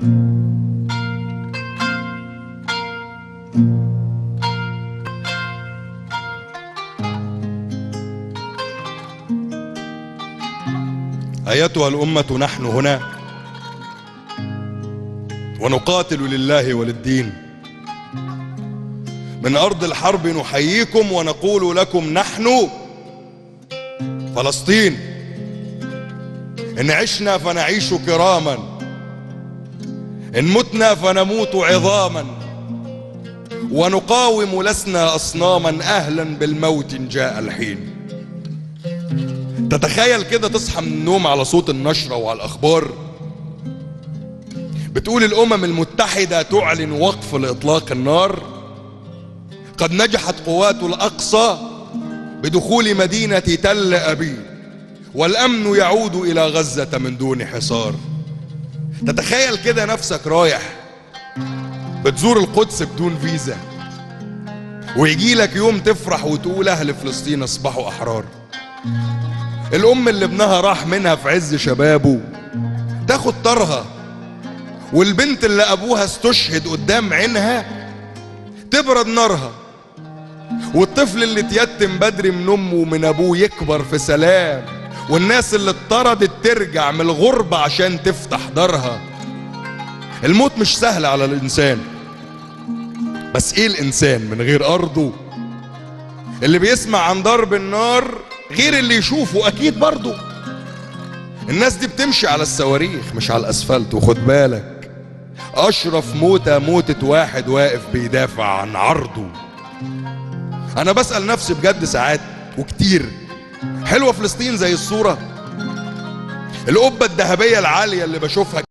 أيتها الأمة، نحن هنا ونقاتل لله وللدين. من أرض الحرب نحييكم ونقول لكم نحن فلسطين. إن عشنا فنعيش كراما، إن متنا فنموت عظاما، ونقاوم لسنا أصناما، أهلا بالموت إن جاء الحين. تتخيل كده تصحى من النوم على صوت النشرة وعلى الأخبار بتقول الأمم المتحدة تعلن وقف لإطلاق النار، قد نجحت قوات الأقصى بدخول مدينة تل أبيب، والأمن يعود إلى غزة من دون حصار. تتخيل كده نفسك رايح بتزور القدس بدون فيزا، ويجي لك يوم تفرح وتقول أهل فلسطين أصبحوا أحرار. الأم اللي ابنها راح منها في عز شبابه تاخد طارها، والبنت اللي أبوها استشهد قدام عينها تبرد نارها، والطفل اللي اتيتم بدري من أمه ومن أبوه يكبر في سلام، والناس اللي اتطردت ترجع من الغربة عشان تفتح دارها. الموت مش سهل على الإنسان، بس إيه الإنسان من غير أرضه؟ اللي بيسمع عن ضرب النار غير اللي يشوفه أكيد برضه. الناس دي بتمشي على الصواريخ مش على الأسفلت. وخد بالك، أشرف موتة موتة واحد واقف بيدافع عن عرضه. أنا بسأل نفسي بجد ساعات وكتير، حلوة فلسطين زي الصورة؟ القبة الذهبية العالية اللي بشوفها